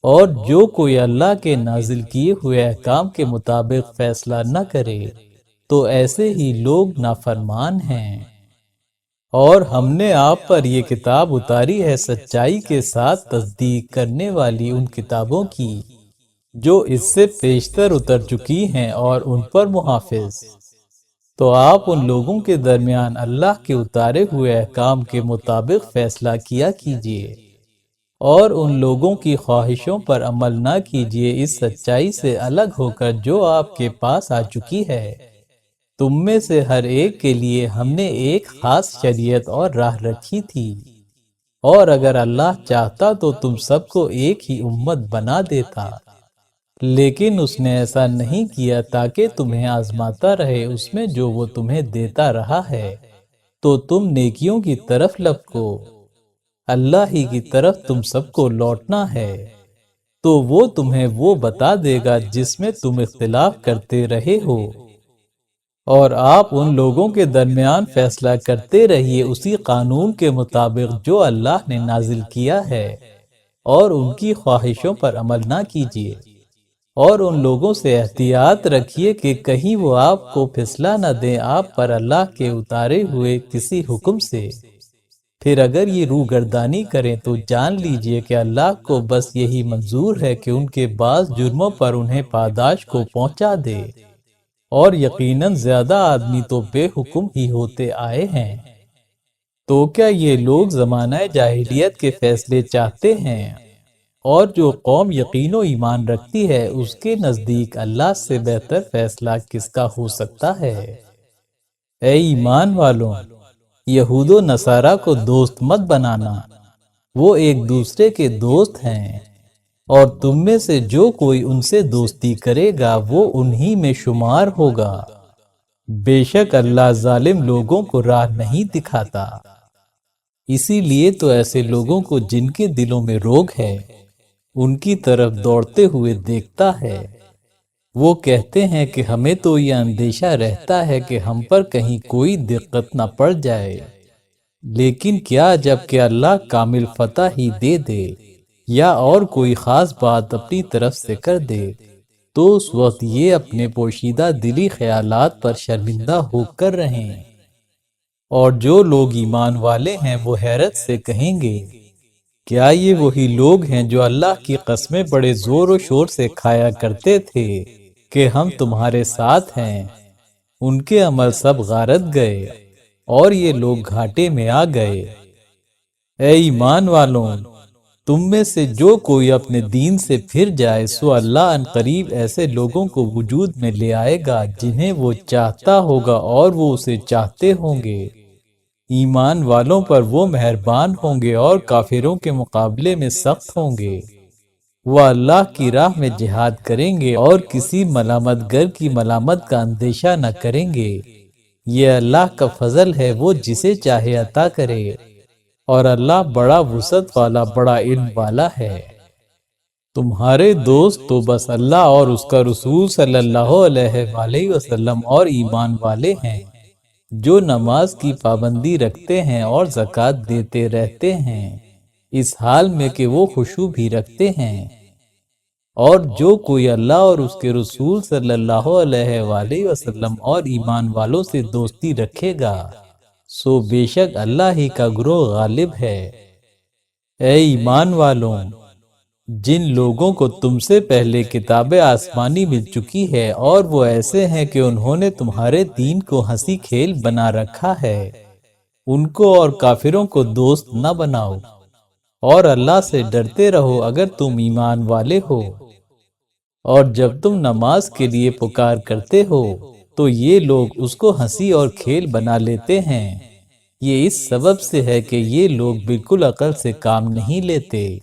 اور جو کوئی اللہ کے نازل کیے ہوئے احکام کے مطابق فیصلہ نہ کرے تو ایسے ہی لوگ نافرمان ہیں۔ اور ہم نے آپ پر یہ کتاب اتاری ہے سچائی کے ساتھ تصدیق کرنے والی ان کتابوں کی جو اس سے پیشتر اتر چکی ہیں اور ان پر محافظ۔ تو آپ ان لوگوں کے درمیان اللہ کے اتارے ہوئے احکام کے مطابق فیصلہ کیا کیجیے، اور ان لوگوں کی خواہشوں پر عمل نہ کیجیے اس سچائی سے الگ ہو کر جو آپ کے پاس آ چکی ہے۔ تم میں سے ہر ایک کے لیے ہم نے ایک خاص شریعت اور راہ رکھی تھی، اور اگر اللہ چاہتا تو تم سب کو ایک ہی امت بنا دیتا، لیکن اس نے ایسا نہیں کیا تاکہ تمہیں آزماتا رہے اس میں جو وہ تمہیں دیتا رہا ہے۔ تو تم نیکیوں کی طرف لپکو، اللہ ہی کی طرف تم سب کو لوٹنا ہے، تو وہ تمہیں وہ بتا دے گا جس میں تم اختلاف کرتے رہے ہو، اور آپ ان لوگوں کے درمیان فیصلہ کرتے رہیے اسی قانون کے مطابق جو اللہ نے نازل کیا ہے، اور ان کی خواہشوں پر عمل نہ کیجیے، اور ان لوگوں سے احتیاط رکھیے کہ کہیں وہ آپ کو پھسلا نہ دیں آپ پر اللہ کے اتارے ہوئے کسی حکم سے۔ پھر اگر یہ روگردانی کریں تو جان لیجئے کہ اللہ کو بس یہی منظور ہے کہ ان کے بعض جرموں پر انہیں پاداش کو پہنچا دے، اور یقیناً زیادہ آدمی تو بے حکم ہی ہوتے آئے ہیں۔ تو کیا یہ لوگ زمانہ جاہلیت کے فیصلے چاہتے ہیں؟ اور جو قوم یقین و ایمان رکھتی ہے اس کے نزدیک اللہ سے بہتر فیصلہ کس کا ہو سکتا ہے؟ اے ایمان والوں، یہود و نصارہ کو دوست مت بنانا، وہ ایک دوسرے کے دوست ہیں، اور تم میں سے جو کوئی ان سے دوستی کرے گا وہ انہی میں شمار ہوگا۔ بے شک اللہ ظالم لوگوں کو راہ نہیں دکھاتا۔ اسی لیے تو ایسے لوگوں کو جن کے دلوں میں روگ ہے ان کی طرف دوڑتے ہوئے دیکھتا ہے۔ وہ کہتے ہیں کہ ہمیں تو یہ اندیشہ رہتا ہے کہ ہم پر کہیں کوئی دقت نہ پڑ جائے، لیکن کیا جب کہ اللہ کامل فتح ہی دے دے یا اور کوئی خاص بات اپنی طرف سے کر دے تو اس وقت یہ اپنے پوشیدہ دلی خیالات پر شرمندہ ہو کر رہیں، اور جو لوگ ایمان والے ہیں وہ حیرت سے کہیں گے کیا یہ وہی لوگ ہیں جو اللہ کی قسمیں بڑے زور و شور سے کھایا کرتے تھے کہ ہم تمہارے ساتھ ہیں؟ ان کے عمل سب غارت گئے اور یہ لوگ گھاٹے میں آ گئے۔ اے ایمان والوں، تم میں سے جو کوئی اپنے دین سے پھر جائے سو اللہ ان قریب ایسے لوگوں کو وجود میں لے آئے گا جنہیں وہ چاہتا ہوگا اور وہ اسے چاہتے ہوں گے۔ ایمان والوں پر وہ مہربان ہوں گے اور کافروں کے مقابلے میں سخت ہوں گے۔ وہ اللہ کی راہ میں جہاد کریں گے اور کسی ملامت گر کی ملامت کا اندیشہ نہ کریں گے۔ یہ اللہ کا فضل ہے، وہ جسے چاہے عطا کرے، اور اللہ بڑا وسعت والا بڑا علم والا ہے۔ تمہارے دوست تو بس اللہ اور اس کا رسول صلی اللہ علیہ وآلہ وسلم اور ایمان والے ہیں جو نماز کی پابندی رکھتے ہیں اور زکوٰۃ دیتے رہتے ہیں اس حال میں کہ وہ خشوع بھی رکھتے ہیں۔ اور جو کوئی اللہ اور اس کے رسول صلی اللہ علیہ وآلہ وسلم اور ایمان والوں سے دوستی رکھے گا سو بے شک اللہ ہی کا گروہ غالب ہے۔ اے ایمان والوں، جن لوگوں کو تم سے پہلے کتاب آسمانی مل چکی ہے اور وہ ایسے ہیں کہ انہوں نے تمہارے دین کو ہنسی کھیل بنا رکھا ہے، ان کو اور کافروں کو دوست نہ بناؤ، اور اللہ سے ڈرتے رہو اگر تم ایمان والے ہو۔ اور جب تم نماز کے لیے پکار کرتے ہو تو یہ لوگ اس کو ہنسی اور کھیل بنا لیتے ہیں۔ یہ اس سبب سے ہے کہ یہ لوگ بالکل عقل سے کام نہیں لیتے۔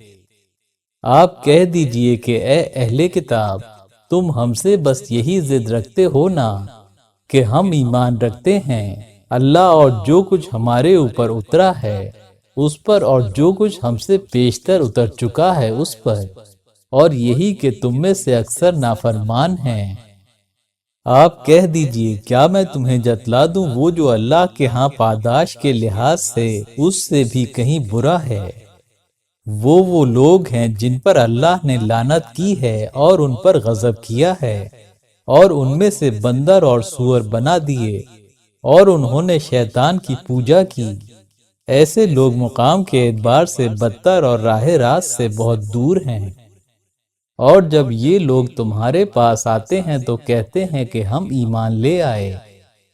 آپ کہہ دیجئے کہ اے اہل کتاب، تم ہم سے بس یہی ضد رکھتے ہو نا کہ ہم ایمان رکھتے ہیں اللہ اور جو کچھ ہمارے اوپر اترا ہے اس پر، اور جو کچھ ہم سے پیشتر اتر چکا ہے اس پر، اور یہی کہ تم میں سے اکثر نافرمان ہیں۔ آپ کہہ دیجئے کیا میں تمہیں جتلا دوں وہ جو اللہ کے ہاں پاداش کے لحاظ سے اس سے بھی کہیں برا ہے؟ وہ لوگ ہیں جن پر اللہ نے لعنت کی ہے اور ان پر غضب کیا ہے، اور ان میں سے بندر اور سور بنا دیے، اور انہوں نے شیطان کی پوجا کی۔ ایسے لوگ مقام کے اعتبار سے بدتر اور راہ راست سے بہت دور ہیں۔ اور جب یہ لوگ تمہارے پاس آتے ہیں تو کہتے ہیں کہ ہم ایمان لے آئے،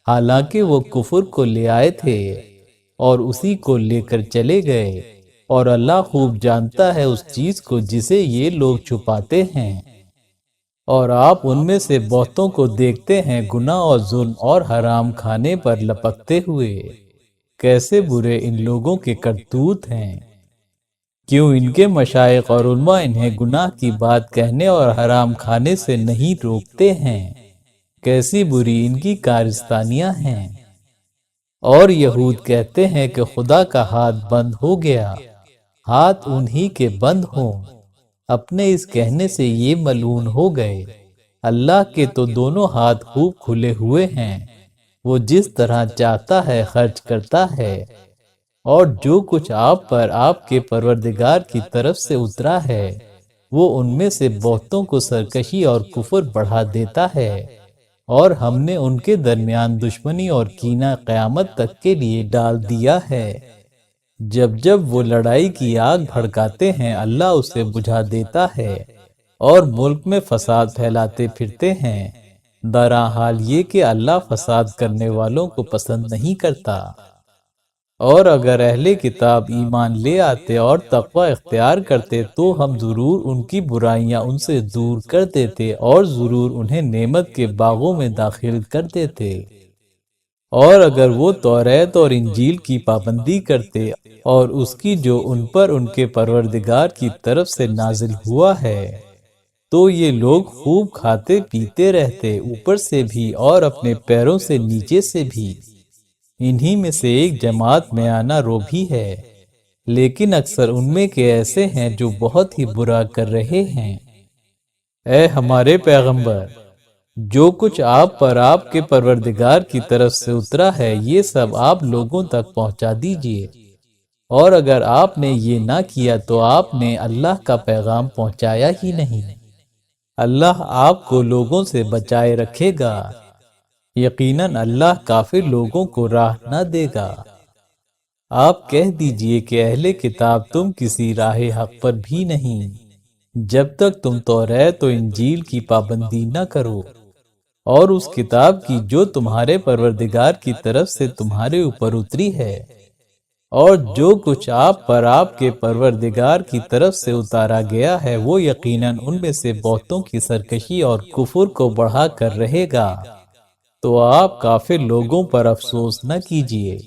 حالانکہ وہ کفر کو لے آئے تھے اور اسی کو لے کر چلے گئے، اور اللہ خوب جانتا ہے اس چیز کو جسے یہ لوگ چھپاتے ہیں۔ اور آپ ان میں سے بہتوں کو دیکھتے ہیں گناہ اور ظلم اور حرام کھانے پر لپکتے ہوئے۔ کیسے برے ان لوگوں کے کرتوت ہیں! کیوں ان کے مشائخ اور علماء انہیں گناہ کی بات کہنے اور حرام کھانے سے نہیں روکتے ہیں؟ کیسی بری ان کی کارستانیاں ہیں! اور یہود کہتے ہیں کہ خدا کا ہاتھ بند ہو گیا۔ ہاتھ انہی کے بند ہوں۔ اپنے اس کہنے سے یہ ملعون ہو گئے۔ اللہ کے تو دونوں ہاتھ خوب کھلے ہوئے ہیں، وہ جس طرح چاہتا ہے خرچ کرتا ہے، اور جو کچھ آپ پر آپ کے پروردگار کی طرف سے اترا ہے وہ ان میں سے بہتوں کو سرکشی اور کفر بڑھا دیتا ہے، اور ہم نے ان کے درمیان دشمنی اور کینہ قیامت تک کے لیے ڈال دیا ہے۔ جب جب وہ لڑائی کی آگ بھڑکاتے ہیں اللہ اسے بجھا دیتا ہے، اور ملک میں فساد پھیلاتے پھرتے ہیں، درا حال یہ کہ اللہ فساد کرنے والوں کو پسند نہیں کرتا۔ اور اگر اہل کتاب ایمان لے آتے اور تقوی اختیار کرتے تو ہم ضرور ان کی برائیاں ان سے دور کر دیتے اور ضرور انہیں نعمت کے باغوں میں داخل کر دیتے۔ اور اگر وہ توریت اور انجیل کی پابندی کرتے اور اس کی جو ان پر ان کے پروردگار کی طرف سے نازل ہوا ہے، تو یہ لوگ خوب کھاتے پیتے رہتے، اوپر سے بھی اور اپنے پیروں سے نیچے سے بھی۔ انہی میں سے ایک جماعت میں آنا رو بھی ہے، لیکن اکثر ان میں کے ایسے ہیں جو بہت ہی برا کر رہے ہیں۔ اے ہمارے پیغمبر، جو کچھ آپ پر آپ کے پروردگار کی طرف سے اترا ہے یہ سب آپ لوگوں تک پہنچا دیجئے، اور اگر آپ نے یہ نہ کیا تو آپ نے اللہ کا پیغام پہنچایا ہی نہیں۔ اللہ آپ کو لوگوں سے بچائے رکھے گا، یقیناً اللہ کافر لوگوں کو راہ نہ دے گا۔ آپ کہہ دیجئے کہ اہل کتاب تم کسی راہ حق پر بھی نہیں، جب تک تم توریت و انجیل کی پابندی نہ کرو، اور اس کتاب کی جو تمہارے پروردگار کی طرف سے تمہارے اوپر اتری ہے، اور جو کچھ آپ پر آپ کے پروردگار کی طرف سے اتارا گیا ہے وہ یقیناً ان میں سے بہتوں کی سرکشی اور کفر کو بڑھا کر رہے گا، تو آپ کافر لوگوں پر افسوس نہ کیجیے۔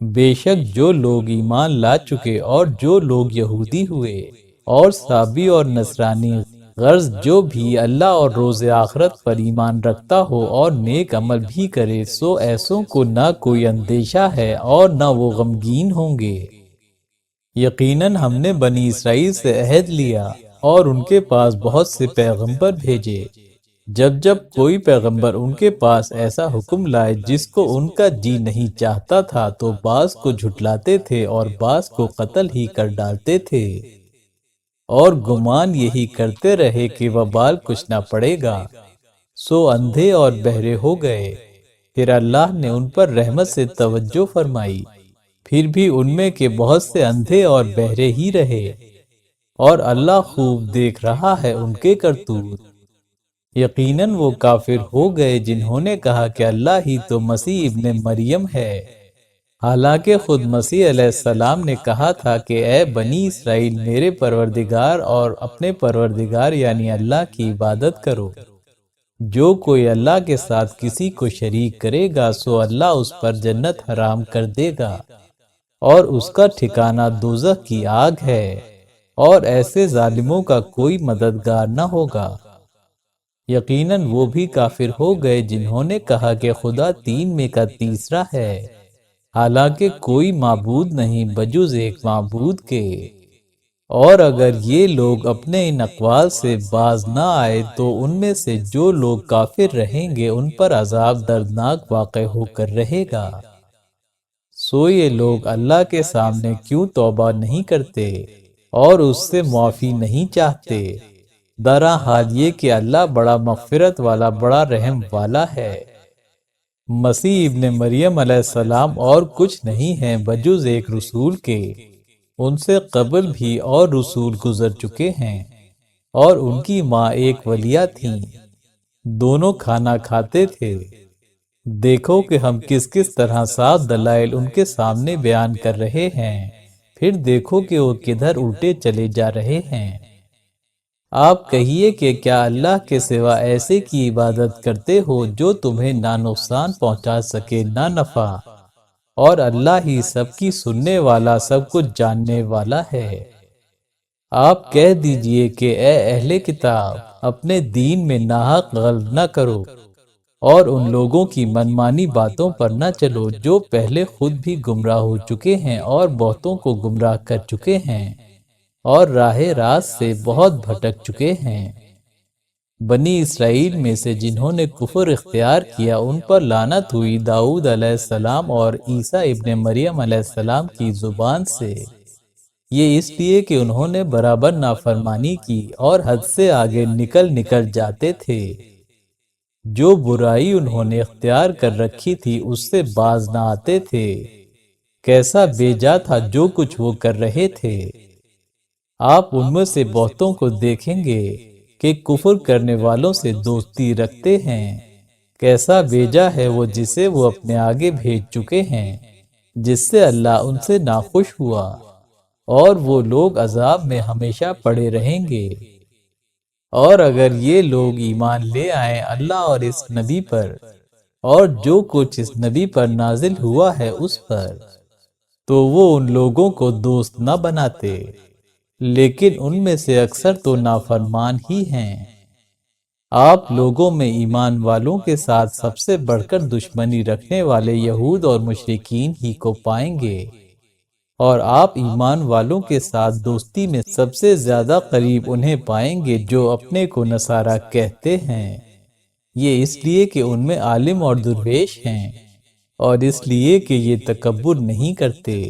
بے شک جو لوگ ایمان لا چکے اور جو لوگ یہودی ہوئے اور صابی اور نصرانی، غرض جو بھی اللہ اور روز آخرت پر ایمان رکھتا ہو اور نیک عمل بھی کرے، سو ایسوں کو نہ کوئی اندیشہ ہے اور نہ وہ غمگین ہوں گے۔ یقیناً ہم نے بنی اسرائیل سے عہد لیا اور ان کے پاس بہت سے پیغمبر بھیجے۔ جب جب کوئی پیغمبر ان کے پاس ایسا حکم لائے جس کو ان کا جی نہیں چاہتا تھا تو بعض کو جھٹلاتے تھے اور بعض کو قتل ہی کر ڈالتے تھے، اور گمان یہی کرتے رہے کہ وبال کچھ نہ پڑے گا، سو اندھے اور بہرے ہو گئے۔ پھر اللہ نے ان پر رحمت سے توجہ فرمائی، پھر بھی ان میں کے بہت سے اندھے اور بہرے ہی رہے، اور اللہ خوب دیکھ رہا ہے ان کے کرتوت۔ یقیناً وہ کافر ہو گئے جنہوں نے کہا کہ اللہ ہی تو مسیح ابن مریم ہے، حالانکہ خود مسیح علیہ السلام نے کہا تھا کہ اے بنی اسرائیل میرے پروردگار اور اپنے پروردگار یعنی اللہ کی عبادت کرو۔ جو کوئی اللہ کے ساتھ کسی کو شریک کرے گا سو اللہ اس پر جنت حرام کر دے گا، اور اس کا ٹھکانہ دوزخ کی آگ ہے، اور ایسے ظالموں کا کوئی مددگار نہ ہوگا۔ یقیناً وہ بھی کافر ہو گئے جنہوں نے کہا کہ خدا تین میں کا تیسرا ہے، حالانکہ کوئی معبود نہیں بجز ایک معبود کے۔ اور اگر یہ لوگ اپنے ان اقوال سے باز نہ آئے تو ان میں سے جو لوگ کافر رہیں گے ان پر عذاب دردناک واقع ہو کر رہے گا۔ سو یہ لوگ اللہ کے سامنے کیوں توبہ نہیں کرتے اور اس سے معافی نہیں چاہتے؟ درا حال یہ کہ اللہ بڑا مغفرت والا، بڑا رحم والا ہے۔ مسیح ابن مریم علیہ السلام اور کچھ نہیں ہیں بجز ایک رسول کے، ان سے قبل بھی اور رسول گزر چکے ہیں، اور ان کی ماں ایک ولیہ تھیں، دونوں کھانا کھاتے تھے۔ دیکھو کہ ہم کس کس طرح صاف دلائل ان کے سامنے بیان کر رہے ہیں، پھر دیکھو کہ وہ کدھر الٹے چلے جا رہے ہیں۔ آپ کہیے کہ کیا اللہ کے سوا ایسے کی عبادت کرتے ہو جو تمہیں نہ نقصان پہنچا سکے نہ نفع، اور اللہ ہی سب کی سننے والا، سب کچھ جاننے والا ہے۔ آپ کہہ دیجئے کہ اے اہل کتاب، اپنے دین میں ناحق غلط نہ کرو، اور ان لوگوں کی منمانی باتوں پر نہ چلو جو پہلے خود بھی گمراہ ہو چکے ہیں اور بہتوں کو گمراہ کر چکے ہیں، اور راہ راست سے بہت بھٹک چکے ہیں۔ بنی اسرائیل میں سے جنہوں نے کفر اختیار کیا ان پر لعنت ہوئی داؤد علیہ السلام اور عیسیٰ ابن مریم علیہ السلام کی زبان سے، یہ اس لیے کہ انہوں نے برابر نافرمانی کی اور حد سے آگے نکل جاتے تھے۔ جو برائی انہوں نے اختیار کر رکھی تھی اس سے باز نہ آتے تھے۔ کیسا بیجا تھا جو کچھ وہ کر رہے تھے۔ آپ ان میں سے بہتوں کو دیکھیں گے کہ کفر کرنے والوں سے دوستی رکھتے ہیں۔ کیسا بیجا ہے وہ جسے وہ اپنے آگے بھیج چکے ہیں، جس سے اللہ ان سے ناخوش ہوا، اور وہ لوگ عذاب میں ہمیشہ پڑے رہیں گے۔ اور اگر یہ لوگ ایمان لے آئیں اللہ اور اس نبی پر اور جو کچھ اس نبی پر نازل ہوا ہے اس پر، تو وہ ان لوگوں کو دوست نہ بناتے، لیکن ان میں سے اکثر تو نافرمان ہی ہیں۔ آپ لوگوں میں ایمان والوں کے ساتھ سب سے بڑھ کر دشمنی رکھنے والے یہود اور مشرکین ہی کو پائیں گے، اور آپ ایمان والوں کے ساتھ دوستی میں سب سے زیادہ قریب انہیں پائیں گے جو اپنے کو نصارہ کہتے ہیں۔ یہ اس لیے کہ ان میں عالم اور درویش ہیں، اور اس لیے کہ یہ تکبر نہیں کرتے۔